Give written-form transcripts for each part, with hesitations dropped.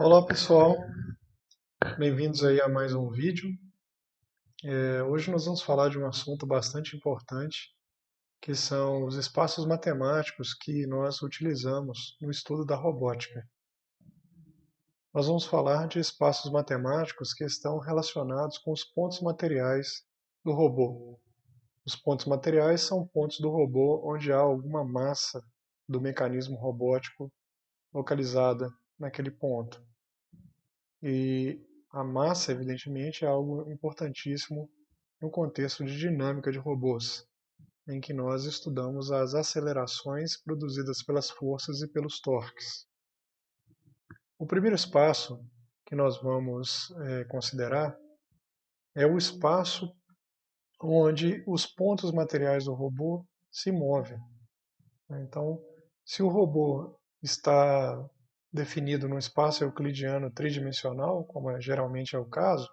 Olá pessoal, bem-vindos aí a mais um vídeo. Hoje nós vamos falar de um assunto bastante importante, que são os espaços matemáticos que nós utilizamos no estudo da robótica. Nós vamos falar de espaços matemáticos que estão relacionados com os pontos materiais do robô. Os pontos materiais são pontos do robô onde há alguma massa do mecanismo robótico localizada naquele ponto. E a massa, evidentemente, é algo importantíssimo no contexto de dinâmica de robôs, em que nós estudamos as acelerações produzidas pelas forças e pelos torques. O primeiro espaço que nós vamos considerar é o espaço onde os pontos materiais do robô se movem. Então, se o robô está definido num espaço euclidiano tridimensional, como geralmente é o caso,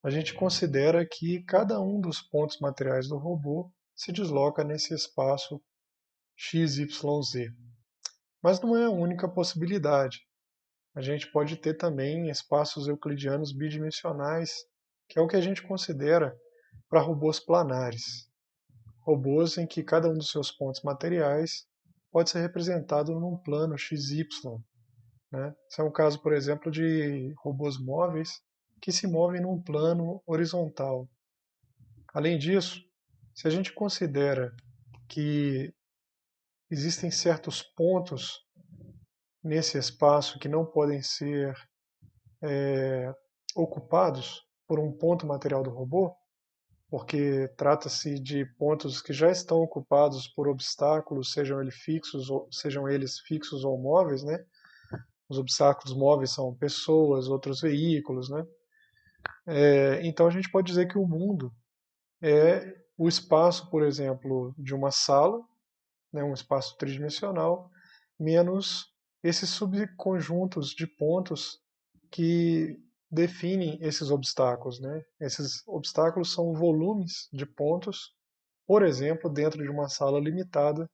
a gente considera que cada um dos pontos materiais do robô se desloca nesse espaço XYZ. Mas não é a única possibilidade. A gente pode ter também espaços euclidianos bidimensionais, que é o que a gente considera para robôs planares. Robôs em que cada um dos seus pontos materiais pode ser representado num plano XY. Né? Esse é um caso, por exemplo, de robôs móveis que se movem num plano horizontal. Além disso, se a gente considera que existem certos pontos nesse espaço que não podem ser ocupados por um ponto material do robô, porque trata-se de pontos que já estão ocupados por obstáculos, sejam eles fixos ou móveis, né? Os obstáculos móveis são pessoas, outros veículos, né? Então a gente pode dizer que o mundo é o espaço, por exemplo, de uma sala, né, um espaço tridimensional, menos esses subconjuntos de pontos que definem esses obstáculos. Né? Esses obstáculos são volumes de pontos, por exemplo, dentro de uma sala limitada,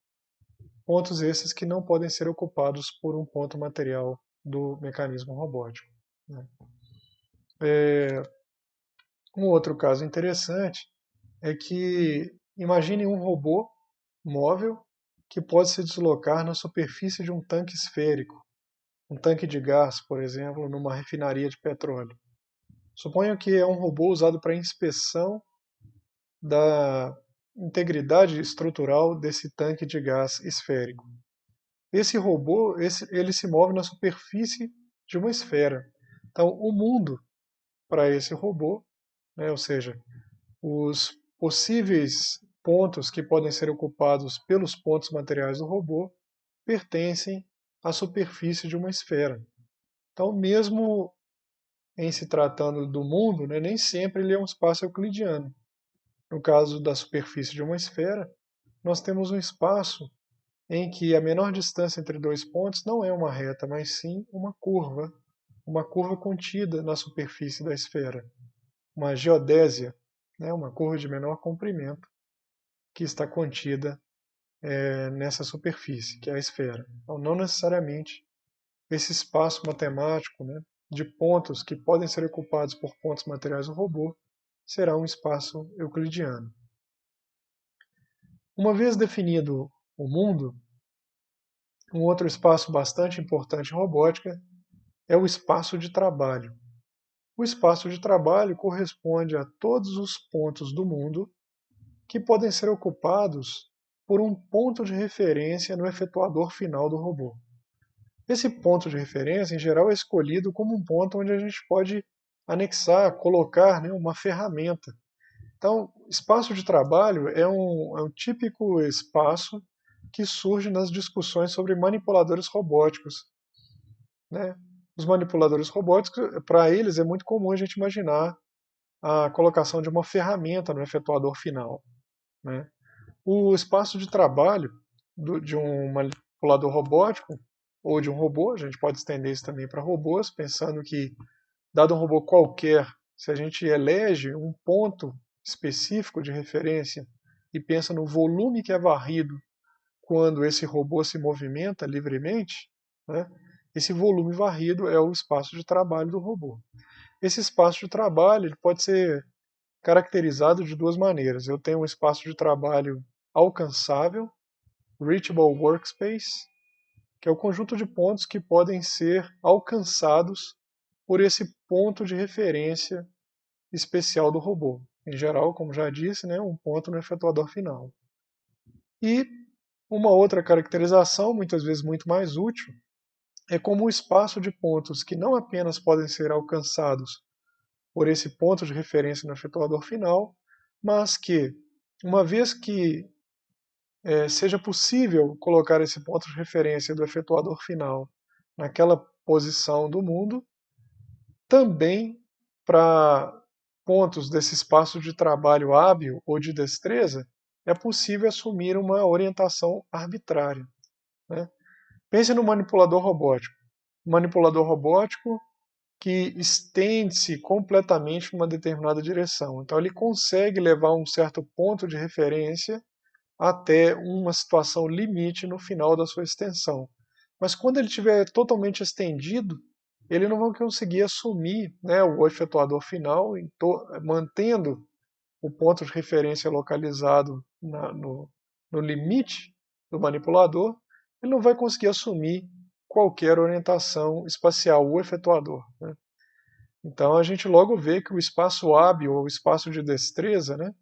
pontos esses que não podem ser ocupados por um ponto material do mecanismo robótico. Né? Um outro caso interessante é que imagine um robô móvel que pode se deslocar na superfície de um tanque esférico, um tanque de gás, por exemplo, numa refinaria de petróleo. Suponho que é um robô usado para inspeção da integridade estrutural desse tanque de gás esférico. Esse robô, ele se move na superfície de uma esfera. Então, o mundo para esse robô, né, ou seja, os possíveis pontos que podem ser ocupados pelos pontos materiais do robô pertencem à superfície de uma esfera. Então, mesmo em se tratando do mundo, né, nem sempre ele é um espaço euclidiano. No caso da superfície de uma esfera, nós temos um espaço em que a menor distância entre dois pontos não é uma reta, mas sim uma curva contida na superfície da esfera, uma geodésia, né, uma curva de menor comprimento que está contida nessa superfície, que é a esfera. Então, não necessariamente esse espaço matemático, né, de pontos que podem ser ocupados por pontos materiais do robô será um espaço euclidiano. Uma vez definido o mundo, um outro espaço bastante importante em robótica é o espaço de trabalho. O espaço de trabalho corresponde a todos os pontos do mundo que podem ser ocupados por um ponto de referência no efetuador final do robô. Esse ponto de referência, em geral, é escolhido como um ponto onde a gente pode anexar, colocar, né, uma ferramenta. Então, espaço de trabalho é um típico espaço que surge nas discussões sobre manipuladores robóticos. Né? Os manipuladores robóticos, para eles, é muito comum a gente imaginar a colocação de uma ferramenta no efetuador final. Né? O espaço de trabalho de um manipulador robótico ou de um robô, a gente pode estender isso também para robôs, pensando que, dado um robô qualquer, se a gente elege um ponto específico de referência e pensa no volume que é varrido quando esse robô se movimenta livremente, né, Esse volume varrido é o espaço de trabalho do robô. Esse espaço de trabalho ele pode ser caracterizado de duas maneiras. Eu tenho um espaço de trabalho alcançável, Reachable Workspace, que é o conjunto de pontos que podem ser alcançados por esse ponto de referência especial do robô. Em geral, como já disse, né, um ponto no efetuador final. E uma outra caracterização, muitas vezes muito mais útil, é como um espaço de pontos que não apenas podem ser alcançados por esse ponto de referência no efetuador final, mas que, uma vez que seja possível colocar esse ponto de referência do efetuador final naquela posição do mundo, também para pontos desse espaço de trabalho hábil ou de destreza, é possível assumir uma orientação arbitrária. Né? Pense no manipulador robótico. Um manipulador robótico que estende-se completamente numa determinada direção. Então ele consegue levar um certo ponto de referência até uma situação limite no final da sua extensão. Mas quando ele estiver totalmente estendido, ele não vai conseguir assumir, né, o efetuador final, mantendo o ponto de referência localizado no limite do manipulador, ele não vai conseguir assumir qualquer orientação espacial, o efetuador. Né? Então a gente logo vê que o espaço hábil, ou o espaço de destreza, né,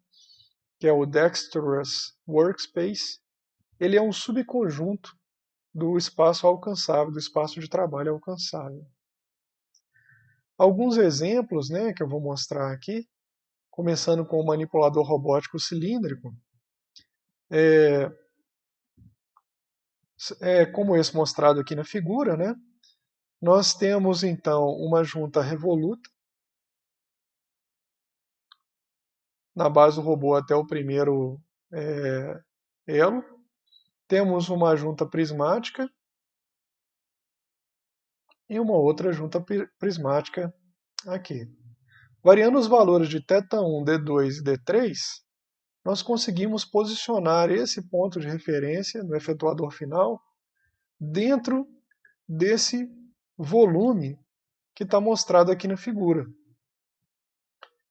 que é o Dexterous Workspace, ele é um subconjunto do espaço alcançável, do espaço de trabalho alcançável. Alguns exemplos, né, que eu vou mostrar aqui, começando com o manipulador robótico cilíndrico, como esse mostrado aqui na figura, né, nós temos então uma junta revoluta na base do robô até o primeiro elo. Temos uma junta prismática e uma outra junta prismática aqui. Variando os valores de θ1, D2 e D3, nós conseguimos posicionar esse ponto de referência no efetuador final dentro desse volume que está mostrado aqui na figura.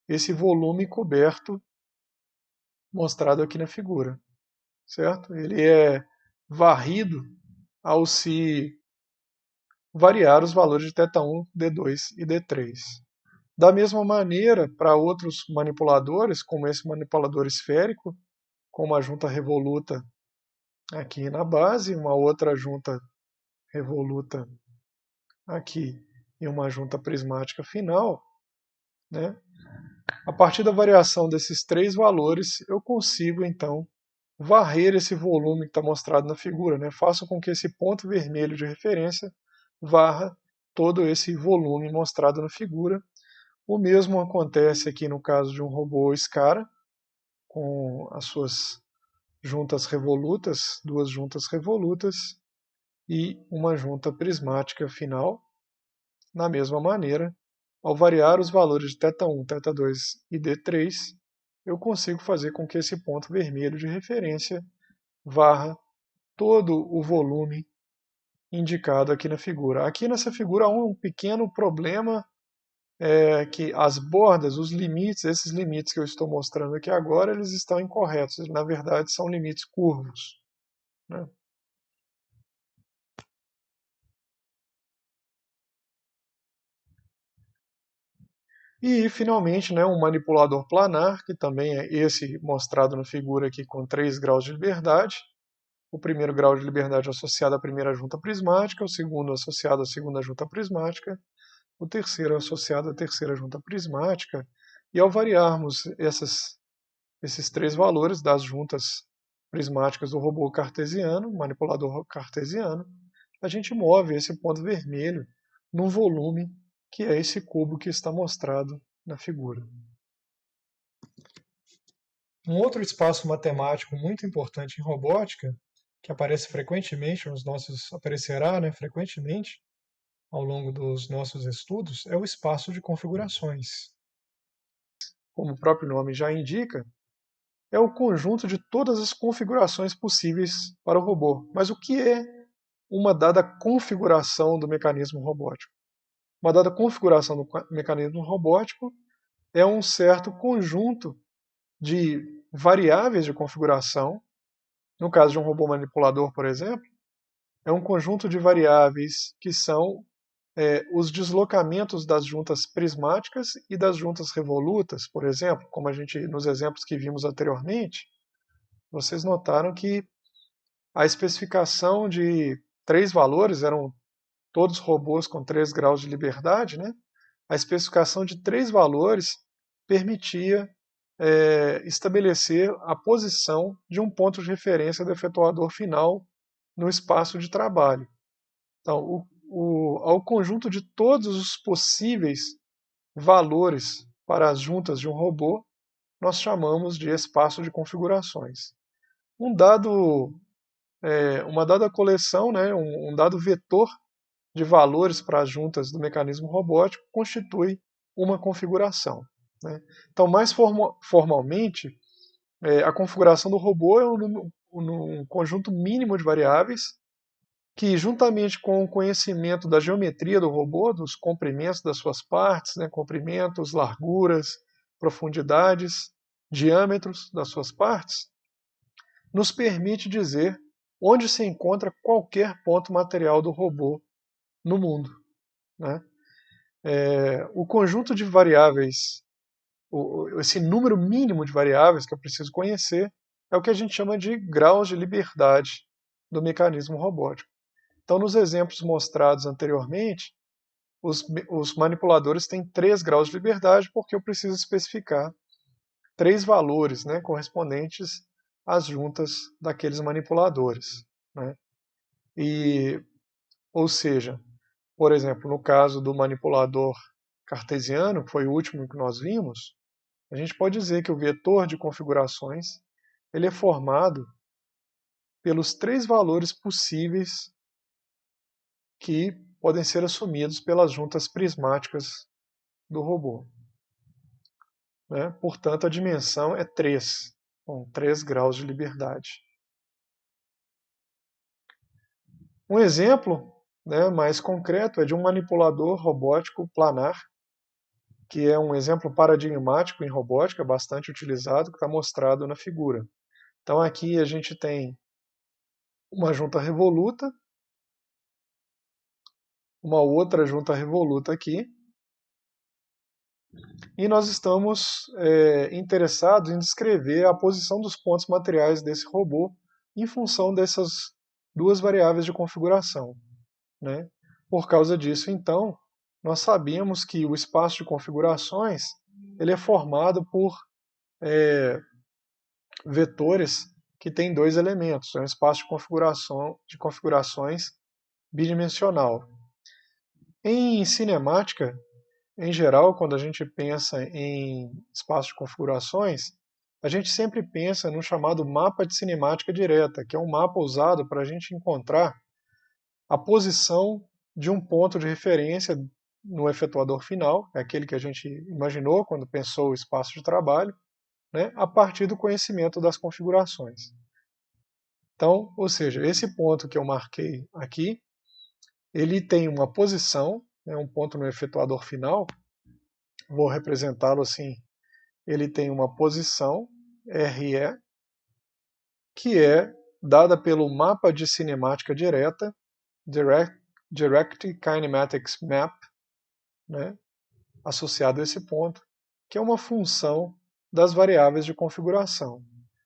Esse volume coberto mostrado aqui na figura, certo? Ele é varrido ao se variar os valores de θ1, D2 e D3. Da mesma maneira, para outros manipuladores, como esse manipulador esférico, com uma junta revoluta aqui na base, uma outra junta revoluta aqui e uma junta prismática final, né? A partir da variação desses três valores, eu consigo então varrer esse volume que está mostrado na figura. Né? Faço com que esse ponto vermelho de referência varra todo esse volume mostrado na figura. O mesmo acontece aqui no caso de um robô Scara, com as suas juntas revolutas, duas juntas revolutas e uma junta prismática final. Na mesma maneira, ao variar os valores de θ1, θ2 e D3, eu consigo fazer com que esse ponto vermelho de referência varra todo o volume indicado aqui na figura. Aqui nessa figura há um pequeno problema, que as bordas, os limites, esses limites que eu estou mostrando aqui agora, eles estão incorretos. Na verdade, são limites curvos. Né? E, finalmente, né, um manipulador planar, que também é esse mostrado na figura aqui com 3 graus de liberdade. O primeiro grau de liberdade associado à primeira junta prismática, o segundo associado à segunda junta prismática, o terceiro associado à terceira junta prismática. E ao variarmos esses três valores das juntas prismáticas do robô cartesiano, manipulador cartesiano, a gente move esse ponto vermelho num volume que é esse cubo que está mostrado na figura. Um outro espaço matemático muito importante em robótica, que aparece frequentemente aparecerá, né, frequentemente ao longo dos nossos estudos, é o espaço de configurações. Como o próprio nome já indica, é o conjunto de todas as configurações possíveis para o robô. Mas o que é uma dada configuração do mecanismo robótico. Uma dada configuração do mecanismo robótico é um certo conjunto de variáveis de configuração. No caso de um robô manipulador, por exemplo, é um conjunto de variáveis que são os deslocamentos das juntas prismáticas e das juntas revolutas, por exemplo, como a gente nos exemplos que vimos anteriormente, vocês notaram que a especificação de 3 valores, eram todos robôs com 3 graus de liberdade, né? A especificação de 3 valores permitia estabelecer a posição de um ponto de referência do efetuador final no espaço de trabalho. Então, ao conjunto de todos os possíveis valores para as juntas de um robô, nós chamamos de espaço de configurações. Uma dada coleção, né, um dado vetor de valores para as juntas do mecanismo robótico constitui uma configuração, né? Então, mais formalmente, a configuração do robô é um conjunto mínimo de variáveis que, juntamente com o conhecimento da geometria do robô, dos comprimentos das suas partes, né, comprimentos, larguras, profundidades, diâmetros das suas partes, nos permite dizer onde se encontra qualquer ponto material do robô no mundo, né? O conjunto de variáveis, esse número mínimo de variáveis que eu preciso conhecer, é o que a gente chama de graus de liberdade do mecanismo robótico. Então, nos exemplos mostrados anteriormente, os manipuladores têm 3 graus de liberdade porque eu preciso especificar 3 valores, né, correspondentes às juntas daqueles manipuladores, né? Ou seja, por exemplo, no caso do manipulador cartesiano, que foi o último que nós vimos, a gente pode dizer que o vetor de configurações ele é formado pelos 3 valores possíveis que podem ser assumidos pelas juntas prismáticas do robô, né? Portanto, a dimensão é 3, com 3 graus de liberdade. Um exemplo, né, mais concreto é de um manipulador robótico planar, que é um exemplo paradigmático em robótica, bastante utilizado, que está mostrado na figura. Então aqui a gente tem uma junta revoluta, uma outra junta revoluta aqui, e nós estamos interessados em descrever a posição dos pontos materiais desse robô em função dessas 2 variáveis de configuração, né? Por causa disso, então, nós sabemos que o espaço de configurações ele é formado por vetores que têm 2 elementos, é um espaço de configurações bidimensional. Em cinemática, em geral, quando a gente pensa em espaço de configurações, a gente sempre pensa no chamado mapa de cinemática direta, que é um mapa usado para a gente encontrar a posição de um ponto de referência no efetuador final, é aquele que a gente imaginou quando pensou o espaço de trabalho, né, a partir do conhecimento das configurações. Então, ou seja, esse ponto que eu marquei aqui, ele tem uma posição, né, um ponto no efetuador final, vou representá-lo assim, ele tem uma posição, RE, que é dada pelo mapa de cinemática direta, Direct Kinematics Map, né, associado a esse ponto, que é uma função das variáveis de configuração.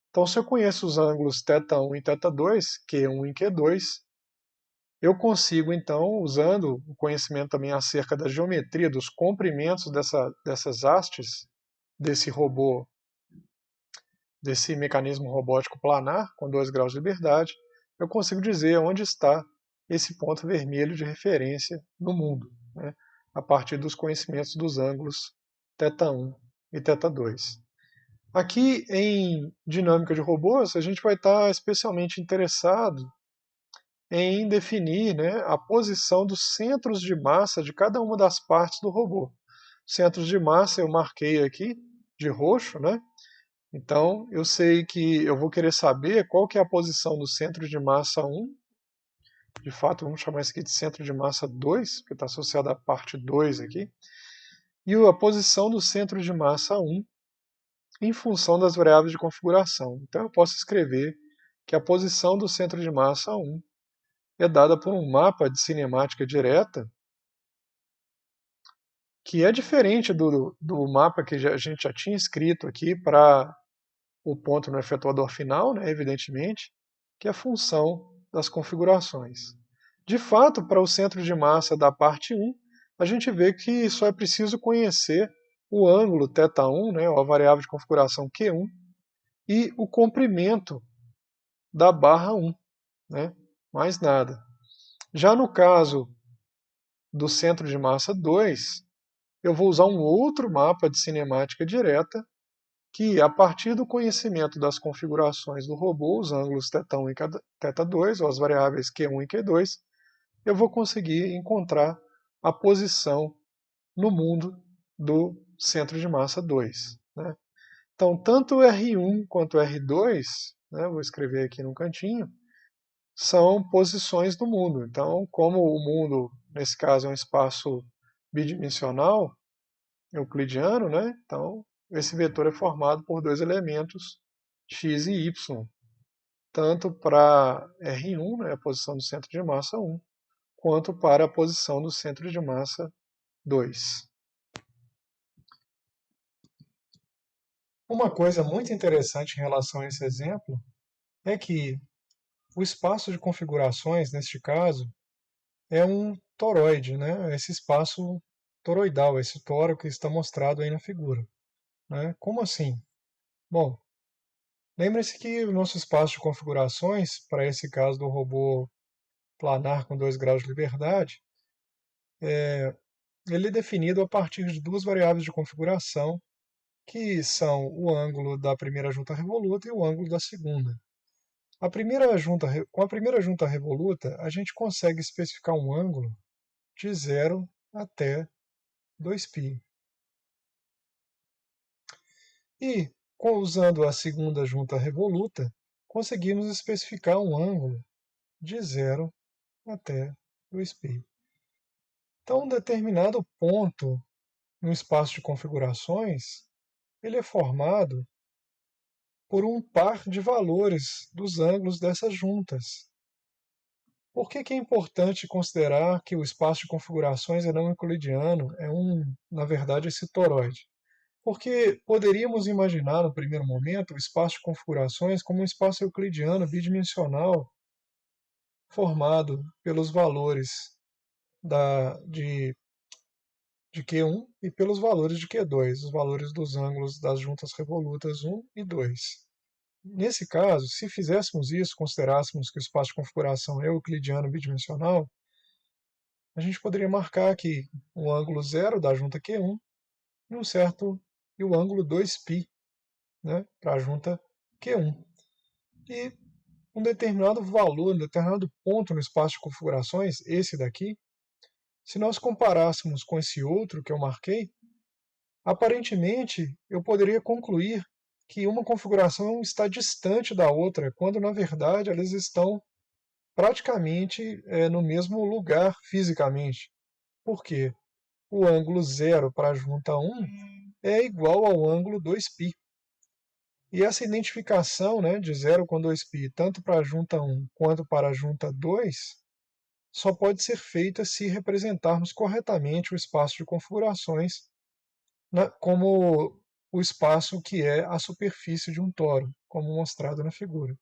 Então, se eu conheço os ângulos θ1 e θ2, Q1 e Q2, eu consigo, então, usando o conhecimento também acerca da geometria, dos comprimentos dessas hastes, desse robô, desse mecanismo robótico planar, com 2 graus de liberdade, eu consigo dizer onde está esse ponto vermelho de referência no mundo, né, a partir dos conhecimentos dos ângulos θ1 e θ2. Aqui em dinâmica de robôs, a gente vai estar especialmente interessado em definir, né, a posição dos centros de massa de cada uma das partes do robô. Centros de massa eu marquei aqui de roxo, né? Então eu sei que eu vou querer saber qual que é a posição do centro de massa 1 de fato, vamos chamar isso aqui de centro de massa 2, porque está associado à parte 2 aqui, e a posição do centro de massa 1 em função das variáveis de configuração. Então eu posso escrever que a posição do centro de massa 1 é dada por um mapa de cinemática direta, que é diferente do mapa que a gente já tinha escrito aqui para o ponto no efetuador final, né, evidentemente, que é a função das configurações. De fato, para o centro de massa da parte 1, a gente vê que só é preciso conhecer o ângulo θ1, né, a variável de configuração Q1, e o comprimento da barra 1, né, mais nada. Já no caso do centro de massa 2, eu vou usar um outro mapa de cinemática direta, que a partir do conhecimento das configurações do robô, os ângulos θ1 e θ2, ou as variáveis Q1 e Q2, eu vou conseguir encontrar a posição no mundo do centro de massa 2. Né? Então, tanto R1 quanto R2, né, vou escrever aqui no cantinho, são posições do mundo. Então, como o mundo, nesse caso, é um espaço bidimensional, euclidiano, né? Então, esse vetor é formado por dois elementos, x e y, tanto para R1, né, a posição do centro de massa 1, quanto para a posição do centro de massa 2. Uma coisa muito interessante em relação a esse exemplo é que o espaço de configurações, neste caso, é um toroide, né? Esse espaço toroidal, esse toro que está mostrado aí na figura. Né? Como assim? Bom, lembre-se que o nosso espaço de configurações, para esse caso do robô planar com 2 graus de liberdade, ele é definido a partir de duas variáveis de configuração, que são o ângulo da primeira junta revoluta e o ângulo da segunda. Com a primeira junta revoluta, a gente consegue especificar um ângulo de 0 até 2π. E, usando a segunda junta revoluta, conseguimos especificar um ângulo de 0 até 2π. Então, um determinado ponto no espaço de configurações, ele é formado por um par de valores dos ângulos dessas juntas. Por que é importante considerar que o espaço de configurações é não euclidiano, na verdade, esse toroide? Porque poderíamos imaginar, no primeiro momento, o espaço de configurações como um espaço euclidiano bidimensional, formado pelos valores de Q1 e pelos valores de Q2, os valores dos ângulos das juntas revolutas 1 e 2. Nesse caso, se fizéssemos isso, considerássemos que o espaço de configuração é euclidiano bidimensional, a gente poderia marcar aqui o ângulo 0 da junta Q1 e o ângulo 2π, né, para a junta Q1. E um determinado valor, um determinado ponto no espaço de configurações, esse daqui, se nós comparássemos com esse outro que eu marquei, aparentemente eu poderia concluir que uma configuração está distante da outra, quando na verdade elas estão praticamente no mesmo lugar fisicamente. Por quê? O ângulo 0 para a junta 1 é igual ao ângulo 2π. E essa identificação, né, de 0 com 2π, tanto para a junta 1 quanto para a junta 2, só pode ser feita se representarmos corretamente o espaço de configurações como o espaço que é a superfície de um toro, como mostrado na figura.